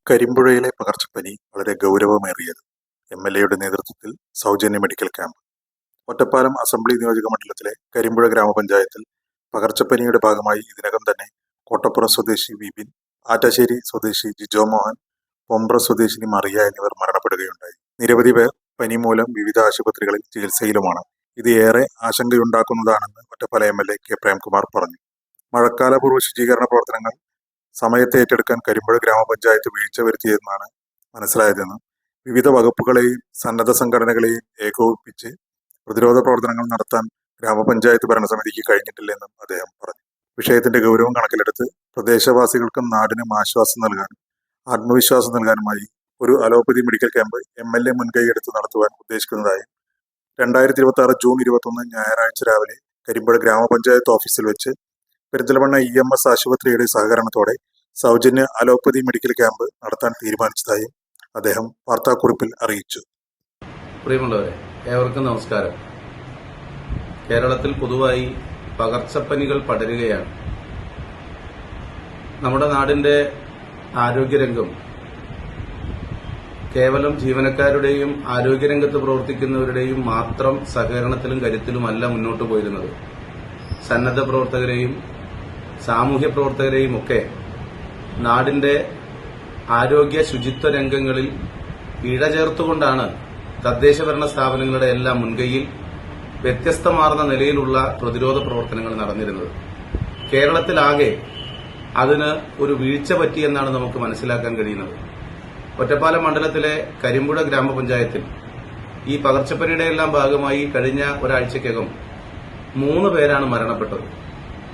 കരിമ്പുഴയിലെ പകർച്ചപ്പനി വളരെ ഗൗരവമേറിയത്. എം.എൽ.എയുടെ നേതൃത്വത്തിൽ സൗജന്യ മെഡിക്കൽ ക്യാമ്പ്. ഒറ്റപ്പാലം അസംബ്ലി നിയോജക മണ്ഡലത്തിലെ കരിമ്പുഴ ഗ്രാമപഞ്ചായത്തിൽ പകർച്ചപ്പനിയുടെ ഭാഗമായി ഇതിനകം തന്നെ കോട്ടപ്പുറം സ്വദേശി വിപിൻ, ആറ്റാശ്ശേരി സ്വദേശി ജിജോ മോഹൻ, പൊമ്പ്ര സ്വദേശിനി മറിയ എന്നിവർ മരണപ്പെടുകയുണ്ടായി. നിരവധി പേർ പനി മൂലം വിവിധ ആശുപത്രികളിൽ ചികിത്സയിലുമാണ്. ഇത് ഏറെ ആശങ്കയുണ്ടാക്കുന്നതാണെന്ന് ഒറ്റപ്പാലം എം.എൽ.എ കെ പ്രേംകുമാർ പറഞ്ഞു. മഴക്കാലപൂർവ്വ ശുചീകരണ പ്രവർത്തനങ്ങൾ സമയത്ത് ഏറ്റെടുക്കാൻ കരിമ്പുഴ ഗ്രാമപഞ്ചായത്ത് വീഴ്ച വരുത്തിയെന്നാണ് മനസ്സിലായതെന്നും വിവിധ വകുപ്പുകളെയും സന്നദ്ധ സംഘടനകളെയും ഏകോപിപ്പിച്ച് പ്രതിരോധ പ്രവർത്തനങ്ങൾ നടത്താൻ ഗ്രാമപഞ്ചായത്ത് ഭരണസമിതിക്ക് കഴിഞ്ഞിട്ടില്ലെന്നും അദ്ദേഹം പറഞ്ഞു. വിഷയത്തിന്റെ ഗൗരവം കണക്കിലെടുത്ത് പ്രദേശവാസികൾക്കും നാടിനും ആശ്വാസം നൽകാനും ആത്മവിശ്വാസം നൽകാനുമായി ഒരു അലോപ്പതി മെഡിക്കൽ ക്യാമ്പ് എം.എൽ.എ മുൻകൈയെടുത്ത് നടത്തുവാൻ ഉദ്ദേശിക്കുന്നതായും 2026 ജൂൺ 21 ഞായറാഴ്ച രാവിലെ കരിമ്പുഴ ഗ്രാമപഞ്ചായത്ത് ഓഫീസിൽ വെച്ച് പെരിന്തൽമണ്ണ EMS ആശുപത്രിയുടെ സഹകരണത്തോടെ സൗജന്യ അലോപ്പതി മെഡിക്കൽ ക്യാമ്പ് നടത്താൻ തീരുമാനിച്ചതായും അദ്ദേഹം വാർത്താക്കുറിപ്പിൽ അറിയിച്ചു. പ്രിയമുള്ളവരെ, ഏവർക്കും നമസ്കാരം. കേരളത്തിൽ പൊതുവായി പകർച്ചപ്പനികൾ പടരുകയാണ്. നമ്മുടെ നാടിന്റെ ആരോഗ്യരംഗം കേവലം ജീവനക്കാരുടെയും ആരോഗ്യരംഗത്ത് പ്രവർത്തിക്കുന്നവരുടെയും മാത്രം സഹകരണത്തിലും കരുത്തിലുമല്ല മുന്നോട്ട് പോയിരുന്നത്. സന്നദ്ധ പ്രവർത്തകരെയും സാമൂഹ്യ പ്രവർത്തകരെയും ഒക്കെ നാടിന്റെ ആരോഗ്യ ശുചിത്വ രംഗങ്ങളിൽ ഇഴചേർത്തുകൊണ്ടാണ് തദ്ദേശഭരണ സ്ഥാപനങ്ങളുടെ എല്ലാം മുൻകൈയിൽ വ്യത്യസ്തമാർന്ന നിലയിലുള്ള പ്രതിരോധ പ്രവർത്തനങ്ങൾ നടന്നിരുന്നത്. കേരളത്തിലാകെ അതിന് ഒരു വീഴ്ച പറ്റിയെന്നാണ് നമുക്ക് മനസ്സിലാക്കാൻ കഴിയുന്നത്. ഒറ്റപ്പാലം മണ്ഡലത്തിലെ കരിമ്പുഴ ഗ്രാമപഞ്ചായത്തിൽ ഈ പകർച്ചപ്പനിയുടെ എല്ലാം ഭാഗമായി കഴിഞ്ഞ ഒരാഴ്ചയ്ക്കകം 3 പേരാണ് മരണപ്പെട്ടത്.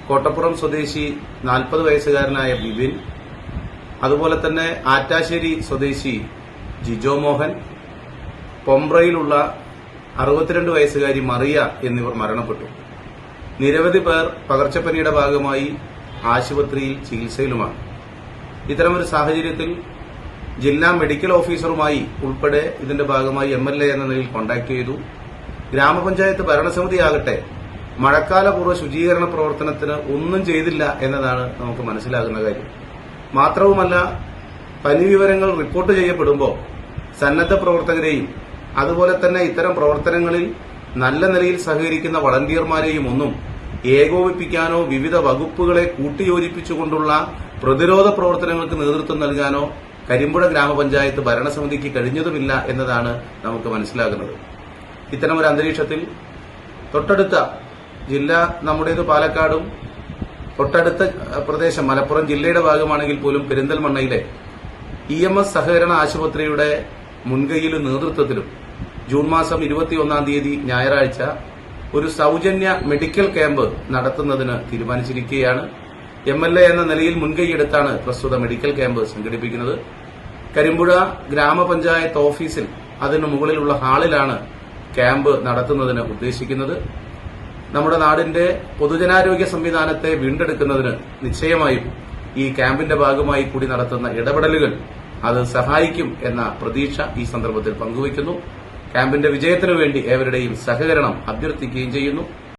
കോട്ടപ്പുറം സ്വദേശി 40 വയസ്സുകാരനായ ബിബിൻ, അതുപോലെ തന്നെ ആറ്റാശ്ശേരി സ്വദേശി ജിജോ മോഹൻ, പൊമ്പ്രയിലുള്ള 62 വയസ്സുകാരി മറിയ എന്നിവർ മരണപ്പെട്ടു. നിരവധി പേർ പകർച്ചപ്പനിയുടെ ഭാഗമായി ആശുപത്രിയിൽ ചികിത്സയിലുമാണ്. ഇത്തരമൊരു സാഹചര്യത്തിൽ ജില്ലാ മെഡിക്കൽ ഓഫീസറുമായി ഉൾപ്പെടെ ഇതിന്റെ ഭാഗമായി എം.എൽ.എ എന്ന നിലയിൽ കോൺടാക്ട് ചെയ്തു. ഗ്രാമപഞ്ചായത്ത് ഭരണസമിതിയാകട്ടെ മഴക്കാലപൂർവ്വ ശുചീകരണ പ്രവർത്തനത്തിന് ഒന്നും ചെയ്തില്ല എന്നതാണ് നമുക്ക് മനസ്സിലാകുന്ന കാര്യം. മാത്രവുമല്ല, പനി വിവരങ്ങൾ റിപ്പോർട്ട് ചെയ്യപ്പെടുമ്പോൾ സന്നദ്ധ പ്രവർത്തകരെയും അതുപോലെ തന്നെ ഇത്തരം പ്രവർത്തനങ്ങളിൽ നല്ല നിലയിൽ സഹകരിക്കുന്ന വളണ്ടിയർമാരെയും ഒന്നും ഏകോപിപ്പിക്കാനോ വിവിധ വകുപ്പുകളെ കൂട്ടിയോജിപ്പിച്ചുകൊണ്ടുള്ള പ്രതിരോധ പ്രവർത്തനങ്ങൾക്ക് നേതൃത്വം നൽകാനോ കരിമ്പുഴ ഗ്രാമപഞ്ചായത്ത് ഭരണസമിതിക്ക് കഴിഞ്ഞതുമില്ല എന്നതാണ് നമുക്ക് മനസ്സിലാകുന്നത്. ഇത്തരമൊരു അന്തരീക്ഷത്തിൽ തൊട്ടടുത്ത ജില്ല നമ്മുടേത് പാലക്കാടും തൊട്ടടുത്ത പ്രദേശം മലപ്പുറം ജില്ലയുടെ ഭാഗമാണെങ്കിൽ പോലും പെരിന്തൽമണ്ണയിലെ EMS സഹകരണ ആശുപത്രിയുടെ മുൻകൈയിലും നേതൃത്വത്തിലും ജൂൺ മാസം 21-ാം തീയതി ഞായറാഴ്ച ഒരു സൗജന്യ മെഡിക്കൽ ക്യാമ്പ് നടത്തുന്നതിന് തീരുമാനിച്ചിരിക്കുകയാണ്. എം.എൽ.എ എന്ന നിലയിൽ മുൻകൈയെടുത്താണ് പ്രസ്തുത മെഡിക്കൽ ക്യാമ്പ് സംഘടിപ്പിക്കുന്നത്. കരിമ്പുഴ ഗ്രാമപഞ്ചായത്ത് ഓഫീസിൽ അതിനു മുകളിലുള്ള ഹാളിലാണ് ക്യാമ്പ് നടത്തുന്നതിന് ഉദ്ദേശിക്കുന്നത്. നമ്മുടെ നാടിന്റെ പൊതുജനാരോഗ്യ സംവിധാനത്തെ വീണ്ടെടുക്കുന്നതിന് നിശ്ചയമായും ഈ ക്യാമ്പിന്റെ ഭാഗമായി കൂടി നടത്തുന്ന ഇടപെടലുകൾ അത് സഹായിക്കും എന്ന പ്രതീക്ഷ ഈ സന്ദർഭത്തിൽ പങ്കുവയ്ക്കുന്നു. ക്യാമ്പിന്റെ വിജയത്തിനു വേണ്ടി ഏവരുടെയും സഹകരണം അഭ്യർത്ഥിക്കുകയും ചെയ്യുന്നു.